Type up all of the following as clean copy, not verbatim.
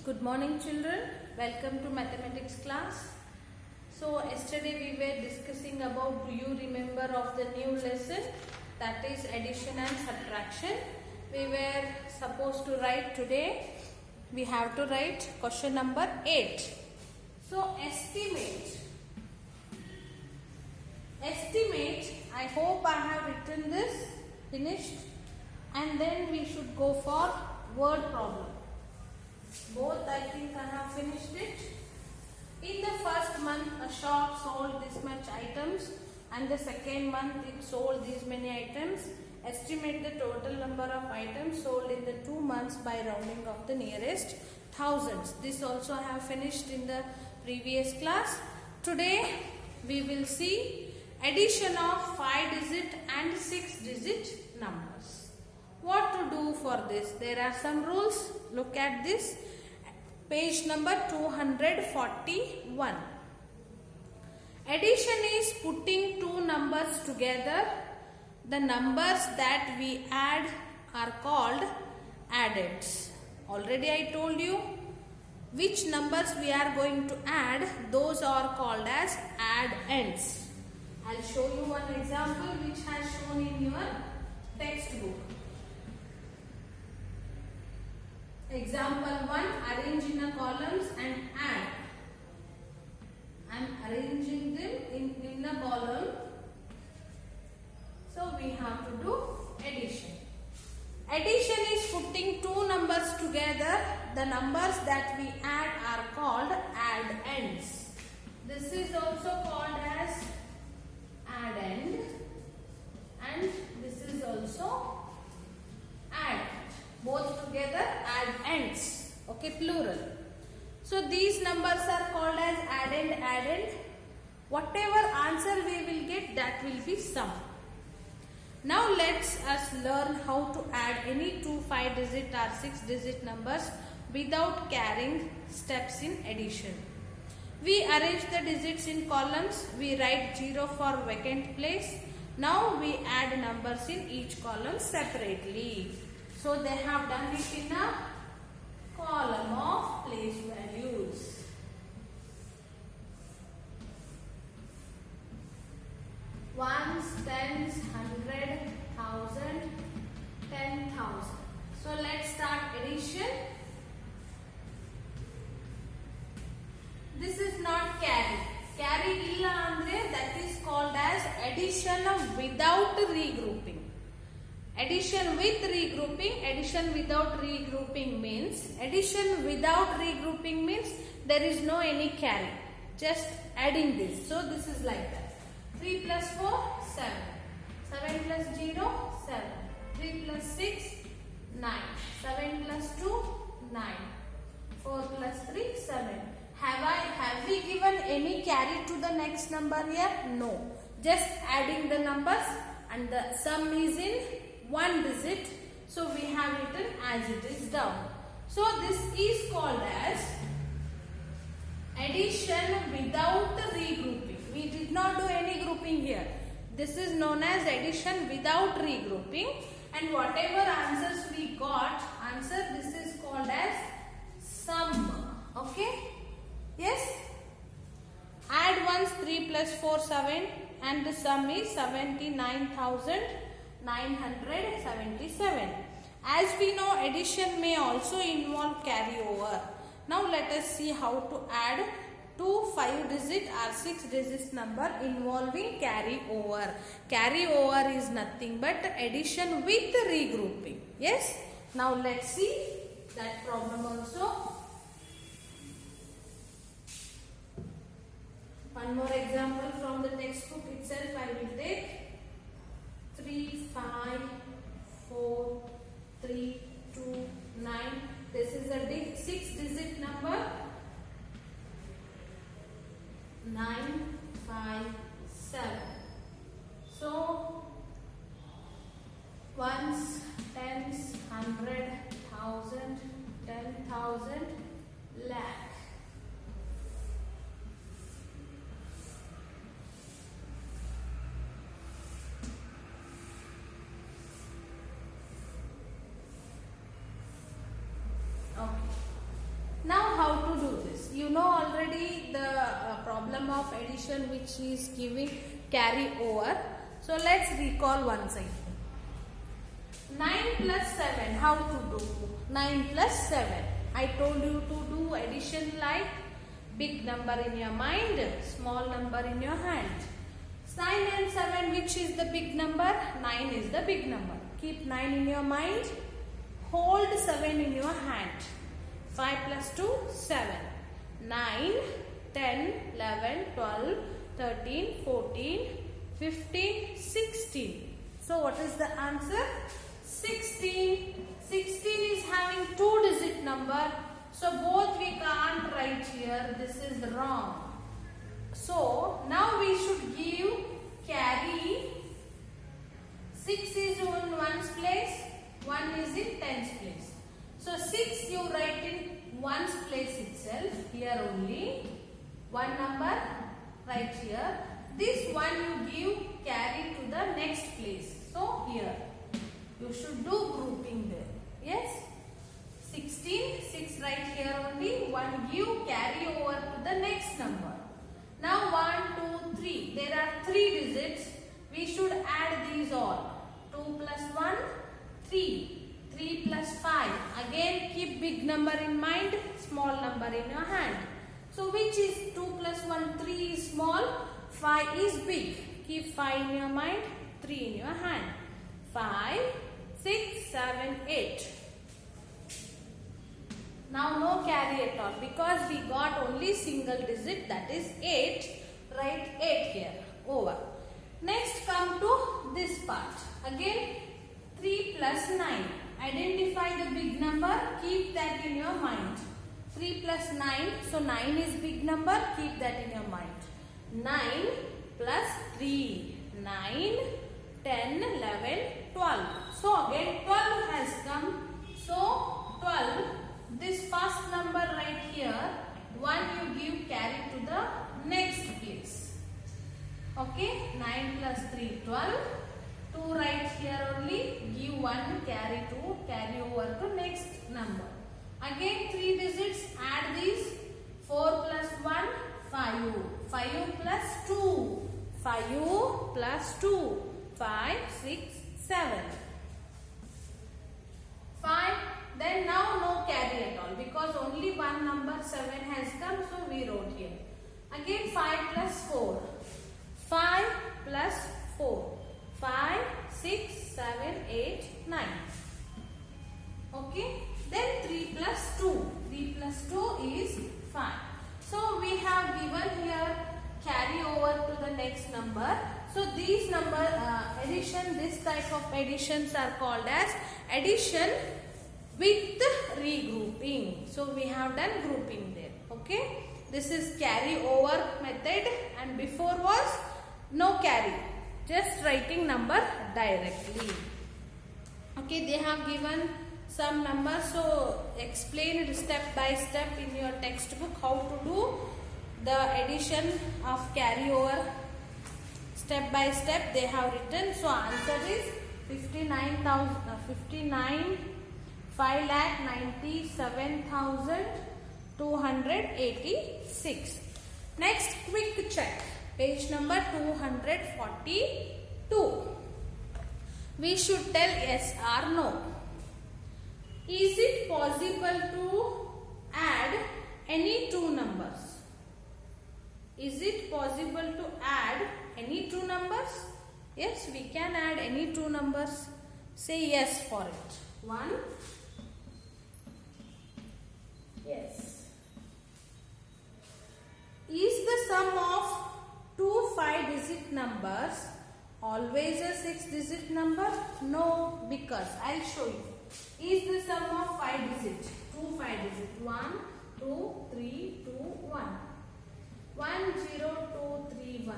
Good morning children, welcome to mathematics class. So yesterday we were discussing about, do you remember of the new lesson, that is addition and subtraction. We were supposed to write today, we have to write question number 8. So estimate, I hope I have written this, finished, and then we should go for word problem. Both I think I have finished it. In the first month a shop sold this much items and the second month it sold these many items. Estimate the total number of items sold in the 2 months by rounding off the nearest thousands. This also I have finished in the previous class. Today we will see addition of 5-digit and 6-digit numbers. What to do for this? There are some rules. Look at this. Page number 241. Addition is putting two numbers together. The numbers that we add are called addends. Already I told you which numbers we are going to add. Those are called as addends. I'll show you one example which has shown in your textbook. Example 1, arrange in a columns and add. I am arranging them in a column. So we have to do addition. Addition is putting two numbers together. The numbers that we add are called addends. This is also called as addend, and this is also add. Both together addends. Okay, plural. So these numbers are called as addend. Whatever answer we will get, that will be sum. Now let's us learn how to add any two 5-digit or 6-digit numbers without carrying steps in addition. We arrange the digits in columns. We write 0 for vacant place. Now we add numbers in each column separately. So they have done it in a column of place values. Ones, tens, 100, 1000, 10,000. So let's start addition. This is not carry. Carry illa andre, that is called as addition without regrouping. Addition with regrouping, addition without regrouping means, there is no any carry, just adding this. So this is like that. 3 plus 4, 7. 7 plus 0, 7. 3 plus 6, 9. 7 plus 2, 9. 4 plus 3, 7. Have we given any carry to the next number here? No. Just adding the numbers, and the sum is in 1 digit. So we have written as it is down. So this is called as addition without regrouping. We did not do any grouping here. This is known as addition without regrouping, and whatever answers we got, this is called as sum. Okay? Yes? Add once 3 plus 4, 7, and the sum is 79,977. As we know, addition may also involve carryover. Now let us see how to add two 5-digit or 6-digit number involving carryover. Carryover is nothing but addition with regrouping. Yes? Now let's see that problem also. One more example from the textbook itself I will take. 3, 5, 4, 3, 2, 9. This is a 6-digit number. 9, 5, 7. So, ones, tens, 100, 1000, 10,000, lakh. Now do this? You know already the problem of addition which is giving carry over. So let's recall once again. 9 plus 7, how to do? 9 plus 7. I told you to do addition like big number in your mind, small number in your hand. 9 and 7, which is the big number? 9 is the big number. Keep 9 in your mind. Hold 7 in your hand. 5 plus 2, 7. 9, 10, 11, 12, 13, 14, 15, 16. So what is the answer? 16. 16 is having 2-digit number. So both we can't write here. This is wrong. So now we should give carry. 6 is in 1's place, 1 is in 10's place. So 6 you write in 1's place itself, here only. 1 number right here. This 1 you give carry to the next place. So here you should do grouping there. Yes? 16, 6 right here only. 1 give carry over to the next number. Now 1, 2, 3. There are 3 digits. We should add these all. 2 plus 1, 3. 3 plus 5. Again keep big number in mind, small number in your hand. So which is 2 plus 1, 3 is small, 5 is big. Keep 5 in your mind, 3 in your hand. 5, 6, 7, 8. Now no carry at all because we got only single digit, that is 8. Write 8 here over. Next come to this part. Again 3 plus 9. Identify the big number. Keep that in your mind. 3 plus 9. So 9 is big number. Keep that in your mind. 9 plus 3. 9, 10, 11, 12. So again 12 has come. So 12. This first number right here, 1 you give carry to the next place. Okay, 9 plus 3, 12. 2 right here only, give 1 carry over to next number. Again 3 digits, add these. 4 plus 1, 5. 5 plus 2. 5 plus 2. 5, 6, 7. 5. Then now no carry at all because only one number 7 has come, so we wrote here. Again 5 plus 4. 5 plus 4. 5, 6, 7, 8, 9. Okay. Then 3 plus 2. 3 plus 2 is 5. So we have given here carry over to the next number. So these number addition, this type of additions are called as addition with regrouping. So we have done grouping there. Okay. This is carry over method and before was no carry. Just writing number directly. Okay. They have given some numbers. So explain it step by step in your textbook how to do the addition of carry over. Step by step they have written. So answer is 5,97,286. Next quick check. Page number 242. We should tell yes or no. Is it possible to add any two numbers? Is it possible to add any two numbers? Yes, we can add any two numbers. Say yes for it. 1. Yes. Is the sum of two 5-digit numbers always a 6-digit number? No, because I'll show you. Is the sum of 5-digit, two 5-digit, 1, 2, 3, 2, 1. 1, 0, 2, 3, 1.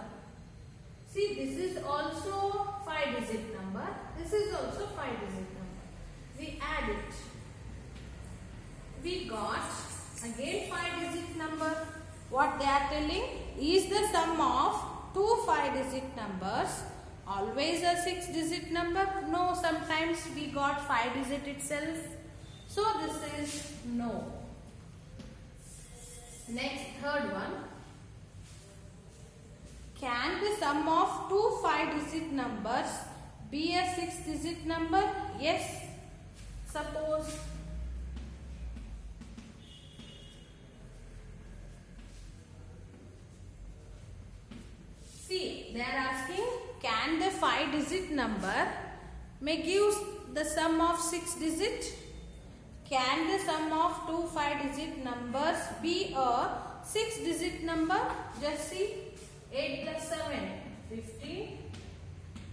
See, this is also 5-digit number. This is also 5-digit number. We add it. We got again 5-digit number. What they are telling is the sum of two 5-digit numbers always a 6-digit number? No, sometimes we got 5-digit itself. So this is no. Next, third one. Can the sum of two 5-digit numbers be a 6-digit number? Yes. Suppose see, they are asking, can the 5-digit number may give the sum of 6-digit? Can the sum of two 5-digit numbers be a 6-digit number? Just see, 8 plus 7, 15,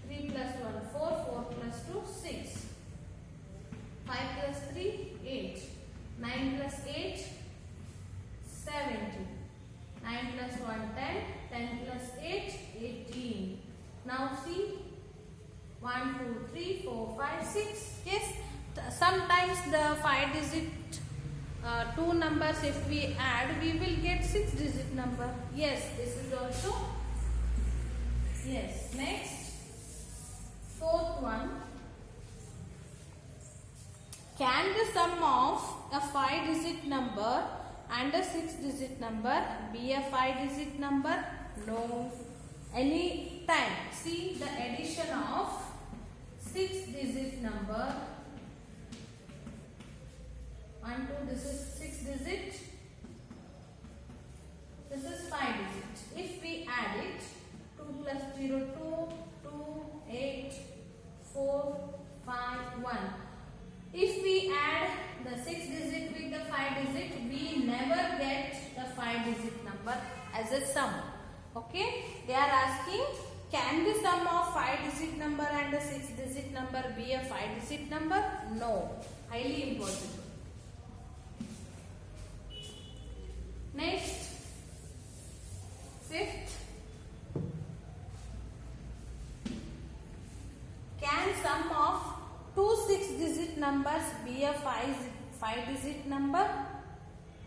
3 plus 1, 4, 4 plus 2, 6, 5 plus 3, 8, 9 plus 8, 17, 9 plus 1, 10, 10 plus 8, 18. Now see, 1, 2, 3, 4, 5, 6. Yes, sometimes the 5-digit two numbers, if we add, we will get 6-digit number. Yes, this is also. Yes, next, fourth one. Can the sum of a 5-digit number and a 6-digit number be a 5-digit number? No. Any time. See, the addition of 6-digit number. 1, 2, this is 6-digit. This is 5-digit. If we add it, 2 plus 0, 2, 2, 8, 4, 5, 1. If we add the 6-digit with the 5-digit, we never get the 5-digit number as a sum. Okay? They are asking, can the sum of 5-digit number and a 6-digit number be a 5-digit number? No. Highly impossible. Next, fifth. Can sum of two 6-digit numbers be a 5-digit number?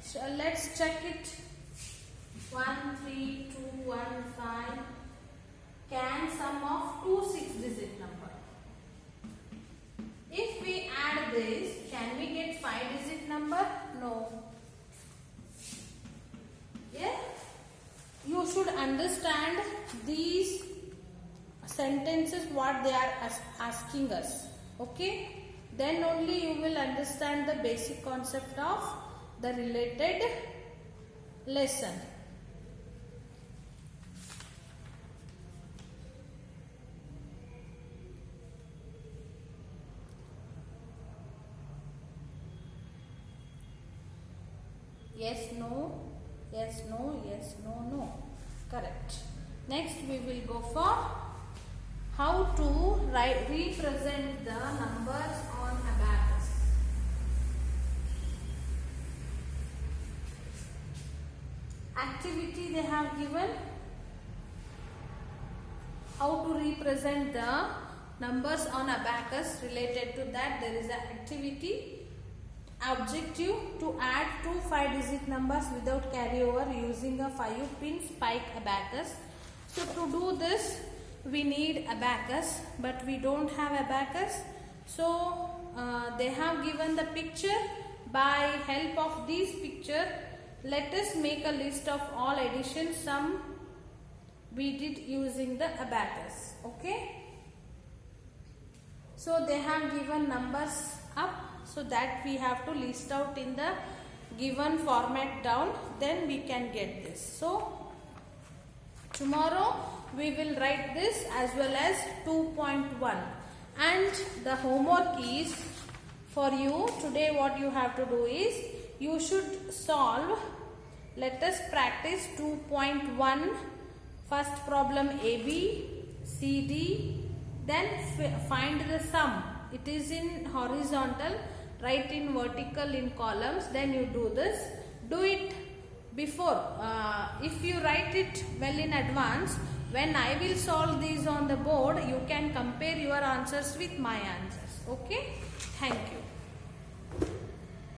So let's check it. 1, 3, 2, 1, 5. Can sum of two 6-digit number? If we add this, can we get 5-digit number? No. Yeah? You should understand these sentences, what they are asking us. Okay? Then only you will understand the basic concept of the related lesson. Yes, no, yes, no, yes, no, no. Correct. Next we will go for how to represent the numbers on abacus. Activity they have given. How to represent the numbers on abacus. Related to that, there is an activity. Objective to add two 5-digit numbers without carryover using a 5-pin spike abacus. So to do this, we need abacus, but we don't have abacus. So they have given the picture. By help of this picture, let us make a list of all addition sum we did using the abacus. Okay. So they have given numbers up, so that we have to list out in the given format down, then we can get this. So tomorrow we will write this as well as 2.1, and the homework is for you today. What you have to do is you should solve. Let us practice 2.1. First problem AB, CD, then find the sum. It is in horizontal, write in vertical in columns. Then you do this. Do it before. If you write it well in advance, when I will solve these on the board, you can compare your answers with my answers. Okay? Thank you.